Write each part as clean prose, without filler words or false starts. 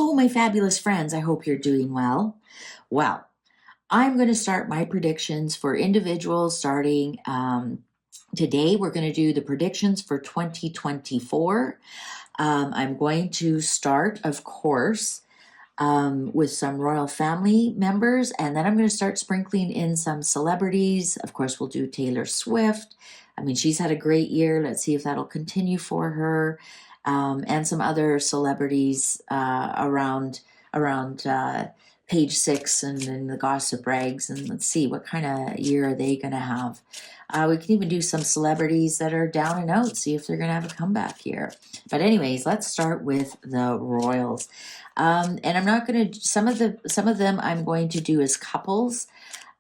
Hello, my fabulous friends. I hope you're doing well. Well, I'm going to start my predictions for individuals starting today. We're going to do the predictions for 2024. I'm going to start, of course, with some royal family members, and then I'm going to start sprinkling in some celebrities. Of course, we'll do Taylor Swift. I mean, she's had a great year. Let's see if that'll continue for her, and some other celebrities around page 6 and in the gossip rags, and let's see what kind of year are they going to have. We can even do some celebrities that are down and out, see if they're going to have a comeback year. But anyways, let's start with the royals. And I'm not going to, some of them I'm going to do as couples,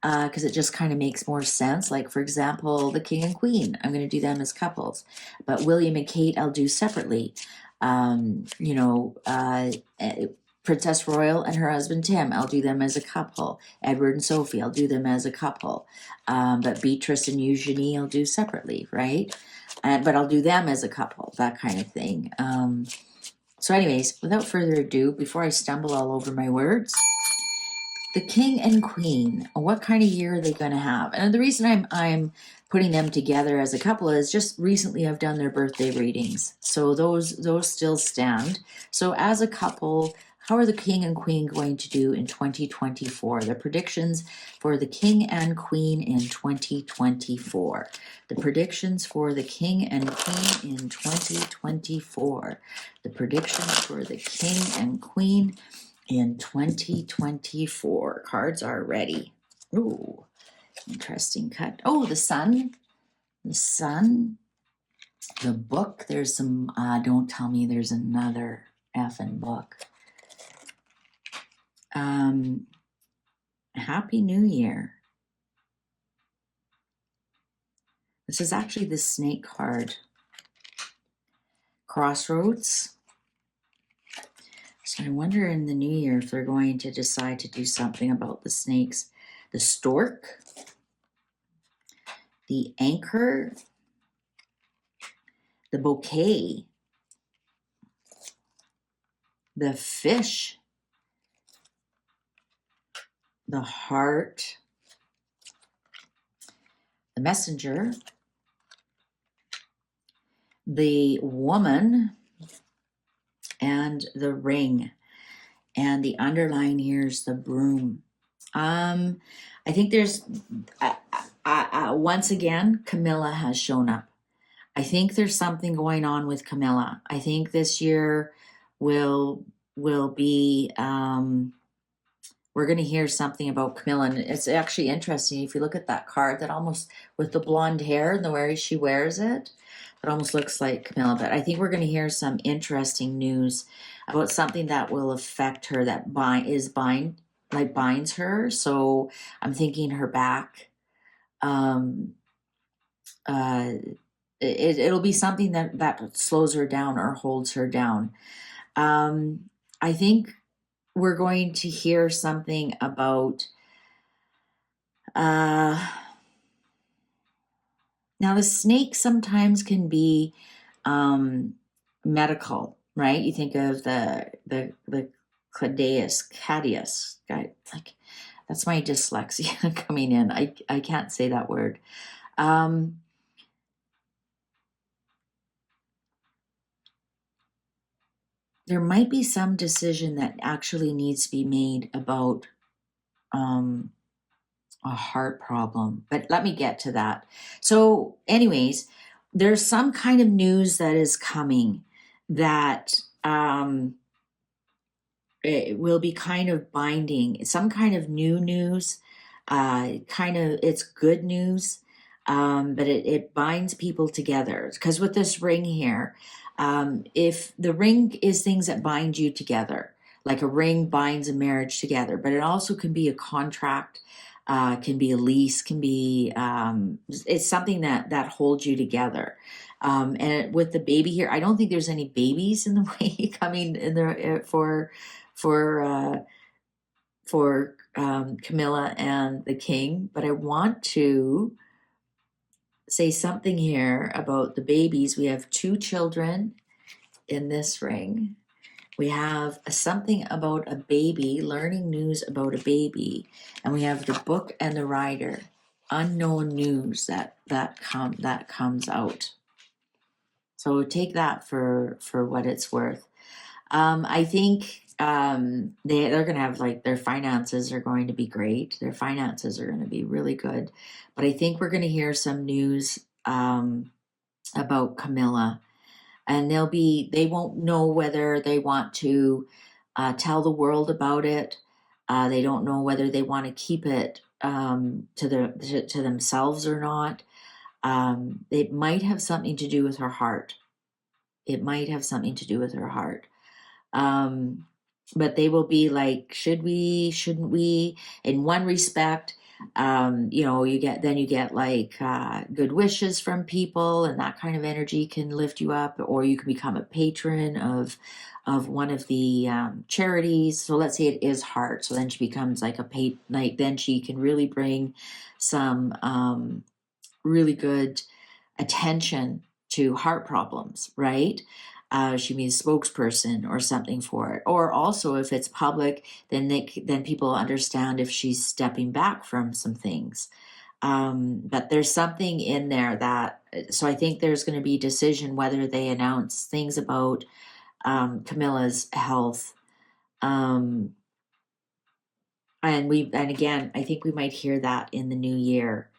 because it just kind of makes more sense. Like, for example, the king and queen, I'm going to do them as couples, but William and Kate I'll do separately. Princess Royal and her husband Tim, I'll do them as a couple. Edward and Sophie, I'll do them as a couple. But Beatrice and Eugenie, I'll do separately, right? But I'll do them as a couple, that kind of thing. So anyways, without further ado, before I stumble all over my words, the king and queen, what kind of year are they going to have? And the reason I'm putting them together as a couple is just recently I've done their birthday readings. So those still stand. So as a couple, how are the king and queen going to do in 2024? The predictions for the king and queen in 2024. The predictions for the king and queen in 2024. The predictions for the king and queen in 2024. Cards are ready. Ooh, interesting cut. Oh, the sun. The sun. The book. There's some, don't tell me there's another effing book. Happy New Year. This is actually the snake card. Crossroads. So I wonder in the new year if they're going to decide to do something about the snakes. The stork. The anchor. The bouquet. The fish. The heart. The messenger. The woman. And the ring. And the underline here is the broom. I think there's once again Camilla has shown up. I think there's something going on with Camilla. I think this year will be we're going to hear something about Camilla, and it's actually interesting if you look at that card, that almost with the blonde hair and the way she wears it, it almost looks like Camilla. But I think we're going to hear some interesting news about something that will affect her, that binds her. So I'm thinking her back. It'll be something that slows her down or holds her down. I think we're going to hear something about now the snake sometimes can be medical, right? You think of the Cladius guy, like that's my dyslexia coming in. I can't say that word. There might be some decision that actually needs to be made about a heart problem, but let me get to that. So anyways, there's some kind of news that is coming that it will be kind of binding, some kind of new news, it's good news, but it binds people together. Because with this ring here, if the ring is things that bind you together, like a ring binds a marriage together, but it also can be a contract, can be a lease, can be, it's something that holds you together. And with the baby here, I don't think there's any babies in the way coming in there for Camilla and the king, but I want to say something here about the babies. We have 2 children in this ring. We have something about a baby, learning news about a baby, and we have the book and the rider, unknown news that comes out. So take that for what it's worth. I think they're going to have, like, their finances are going to be great. Their finances are going to be really good. But I think we're going to hear some news about Camilla, and they won't know whether they want to tell the world about it. They don't know whether they want to keep it to themselves or not. It might have something to do with her heart. It might have something to do with her heart. But they will be like, should we, shouldn't we? In one respect, you get like good wishes from people, and that kind of energy can lift you up, or you can become a patron of one of the charities. So let's say it is heart. So then she becomes like then she can really bring some really good attention to heart problems, right? She be a spokesperson or something for it. Or also, if it's public, then people understand if she's stepping back from some things. But there's something in there so I think there's going to be a decision whether they announce things about Camilla's health. And again, I think we might hear that in the new year.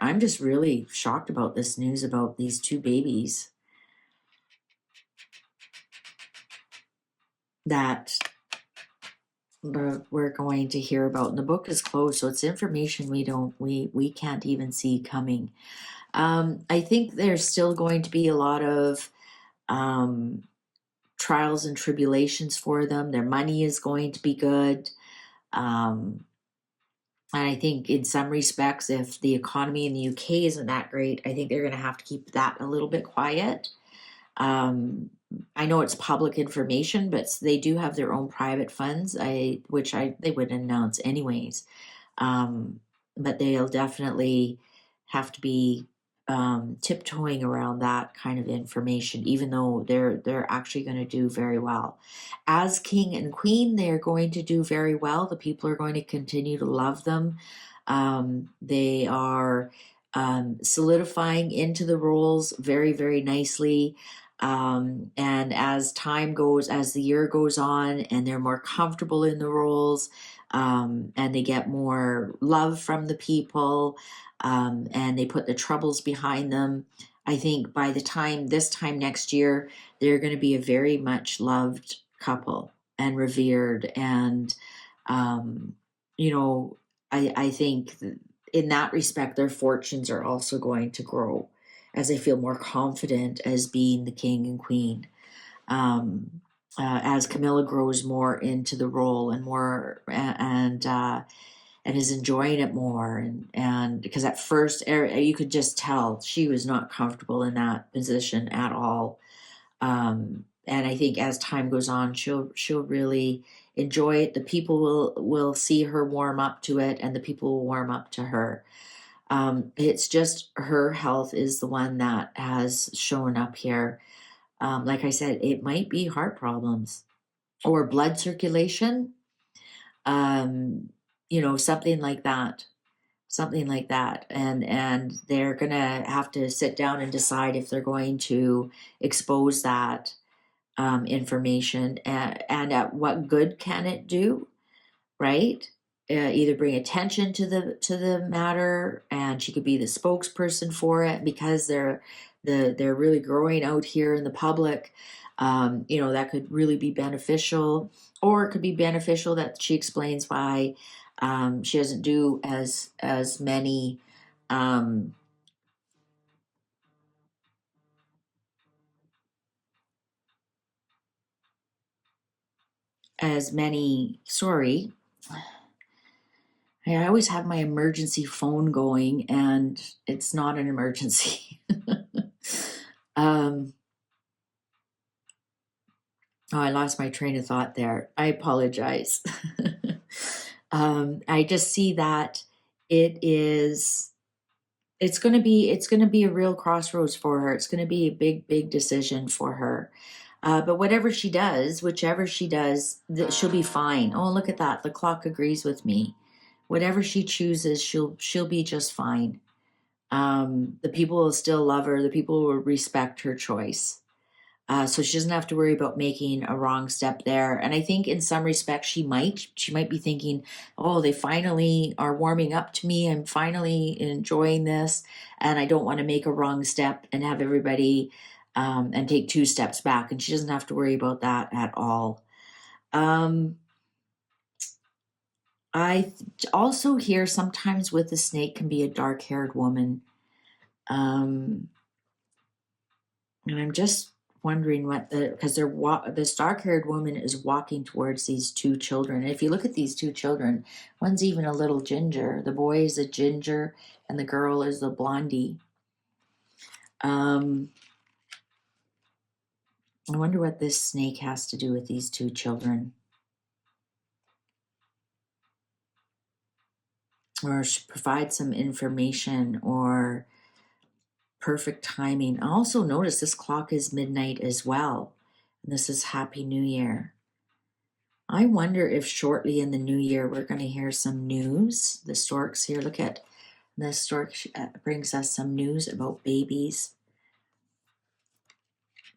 I'm just really shocked about this news about these two babies that we're going to hear about. And the book is closed, so it's information we can't even see coming. I think there's still going to be a lot of trials and tribulations for them. Their money is going to be good. And I think in some respects, if the economy in the UK isn't that great, I think they're going to have to keep that a little bit quiet. I know it's public information, but they do have their own private funds, which they would announce anyways. But they'll definitely have to be tiptoeing around that kind of information, even though they're actually going to do very well. As king and queen, they're going to do very well. The people are going to continue to love them. They are solidifying into the roles very, very nicely. And as the year goes on, and they're more comfortable in the roles, and they get more love from the people, and they put the troubles behind them, I think by this time next year, they're going to be a very much loved couple and revered. And, I think in that respect, their fortunes are also going to grow as they feel more confident as being the king and queen. As Camilla grows more into the role and more, and is enjoying it more, and because at first you could just tell she was not comfortable in that position at all. And I think as time goes on, she'll really enjoy it. The people will see her warm up to it, and the people will warm up to her. It's just her health is the one that has shown up here. Like I said, it might be heart problems or blood circulation, something like that. And they're gonna have to sit down and decide if they're going to expose that information, and at what good can it do, right? Either bring attention to the matter, and she could be the spokesperson for it because they're really growing out here in the public. That could really be beneficial, or it could be beneficial that she explains why she doesn't do as many sorry, I always have my emergency phone going, and it's not an emergency. Oh, I lost my train of thought there. I apologize. I just see that it's going to be a real crossroads for her. It's going to be a big, big decision for her. But whatever she does, whichever she does, she'll be fine. Oh, look at that. The clock agrees with me. Whatever she chooses, she'll be just fine. The people will still love her. The people will respect her choice. So she doesn't have to worry about making a wrong step there. And I think in some respects she might be thinking, oh, they finally are warming up to me. I'm finally enjoying this, and I don't want to make a wrong step and have everybody and take 2 steps back. And she doesn't have to worry about that at all. I also hear sometimes with the snake can be a dark-haired woman. And I'm just wondering because this dark-haired woman is walking towards these 2 children. And if you look at these 2 children, one's even a little ginger. The boy is a ginger and the girl is the blondie. I wonder what this snake has to do with these 2 children. Or provide some information or perfect timing. Also notice this clock is midnight as well. And this is Happy New Year. I wonder if shortly in the new year we're going to hear some news. The storks here, look at the stork brings us some news about babies.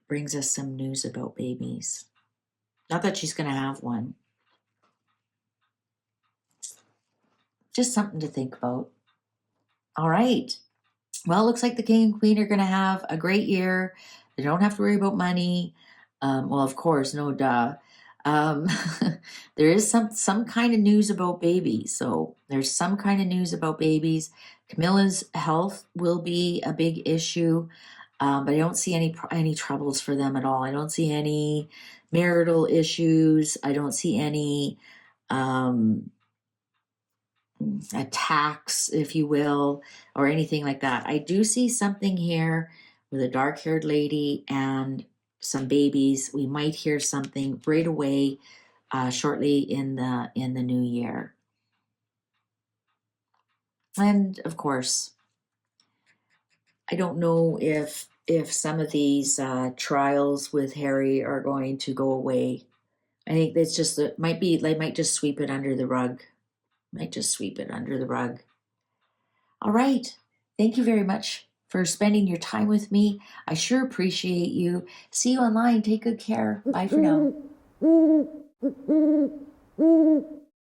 Brings us some news about babies. Not that she's going to have one. Just something to think about. All right. Well, it looks like the king and queen are going to have a great year. They don't have to worry about money. Well, of course, no duh. There is some kind of news about babies. So there's some kind of news about babies. Camilla's health will be a big issue, but I don't see any troubles for them at all. I don't see any marital issues. I don't see any attacks, if you will, or anything like that. I do see something here with a dark-haired lady and some babies. We might hear something right away, shortly in the new year. And of course, I don't know if some of these trials with Harry are going to go away. I think it's just they might just sweep it under the rug. Might just sweep it under the rug. All right. Thank you very much for spending your time with me. I sure appreciate you. See you online. Take good care. Bye for now.